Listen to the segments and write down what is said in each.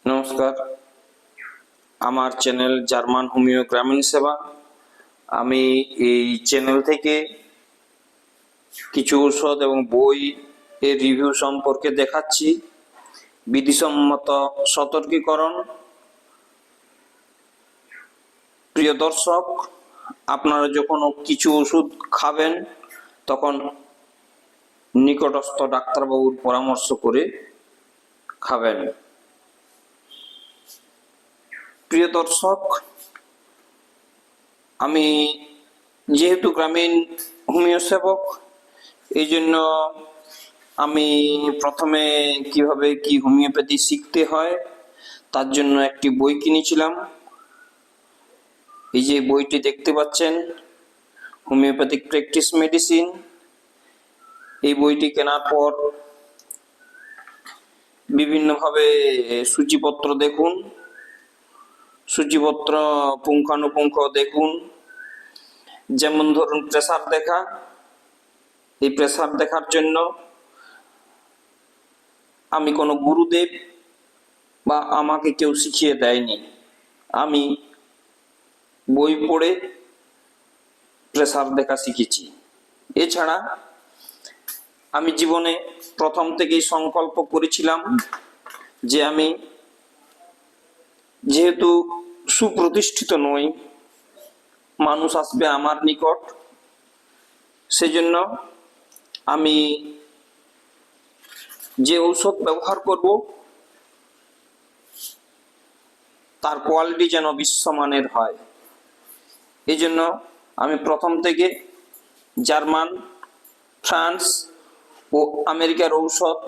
নমস্কার, আমার channel German homeo গ্রামীণ সেবা। আমি এই চ্যানেল থেকে কিছু ঔষধ এবং বই এর রিভিউ সম্পর্কে দেখাচ্ছি। বিধিসম্মত সতর্কীকরণ। প্রিয় দর্শক, আপনারা যখন কিছু ওষুধ খাবেন তখন নিকটস্থ ডাক্তারবাবুর পরামর্শ করে খাবেন। প্রিয় দর্শক, আমি যেহেতু গ্রামীণ হোমিও সেবক, এই জন্য আমি প্রথমে কিভাবে কি হোমিওপ্যাথি শিখতে হয় তার জন্য একটি বই কিনেছিলাম। এই যে বইটি দেখতে পাচ্ছেন, হোমিওপ্যাথিক প্র্যাকটিস মেডিসিন। এই বইটি কেনার পর বিভিন্নভাবে সূচিপত্র দেখুন, সূচিপত্র পুঙ্খানুপুঙ্খ দেখুন। যেমন ধরুন প্রেসার দেখা। এই প্রেসার দেখার জন্য আমি কোনো গুরুদেব বা আমাকে কেউ শিখিয়ে দেয়নি, আমি বই পড়ে প্রেসার দেখা শিখেছি। এছাড়া আমি জীবনে প্রথম থেকেই সংকল্প করেছিলাম যে আমি যেহেতু সুপ্রতিষ্ঠিত নই, মানুষ আসবে আমার নিকট, সেজন্য আমি যে ঔষধ ব্যবহার করব তার কোয়ালিটি যেন বিশ্বমানের হয়। এই জন্য আমি প্রথম থেকে জার্মান, ফ্রান্স ও আমেরিকার ঔষধ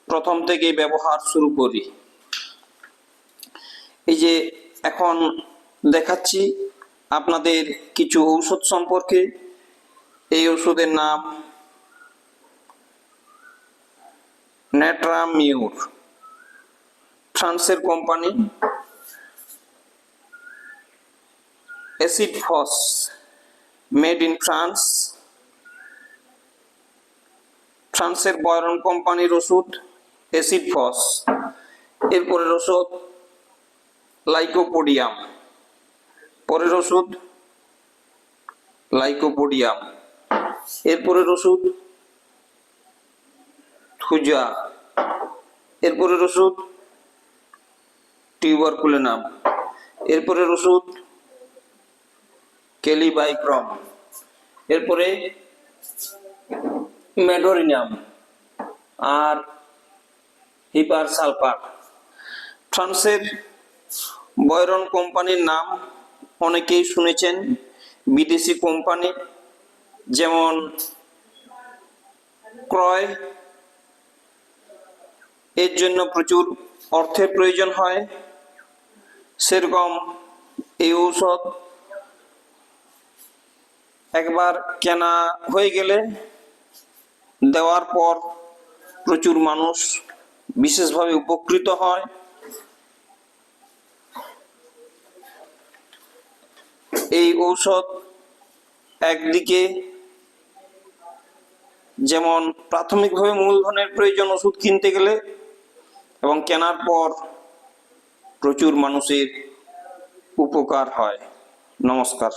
প্রথম থেকেই ব্যবহার শুরু করি। এই যে এখন দেখাচ্ছি আপনাদের কিছু ঔষধ সম্পর্কে। এই ঔষধের নাম নেট্রামিউর, ফ্রান্সের company. Acid FOSS, made in France, ফ্রান্সের বয়রন কোম্পানির ওষুধ অ্যাসিড ফস। এরপরের ওষুধ লাইকোপোডিয়াম, পরের ওষুধ লাইকোপোডিয়াম, এরপরের ওষুধ থুজা, এরপরের ওষুধ টিউবারকুলিনাম, এরপরের ওষুধ কেলিবাইক্রম, এরপরে মেডোরিনাম আর হিপার সালফার। ফ্রান্সের বয়রন কোম্পানির নাম অনেকেই শুনেছেন। বিদেশি কোম্পানি, যেমন ক্রয়, এর জন্য প্রচুর অর্থের প্রয়োজন হয়। সেরকম এই ঔষধ একবার কেনা হয়ে গেলে দেওয়ার পর প্রচুর মানুষ বিশেষভাবে উপকৃত হয়। এই ঔষধ একদিকে যেমন প্রাথমিকভাবে মূলধনের প্রয়োজন ওষুধ কিনতে গেলে, এবং কেনার পর প্রচুর মানুষের উপকার হয়। নমস্কার।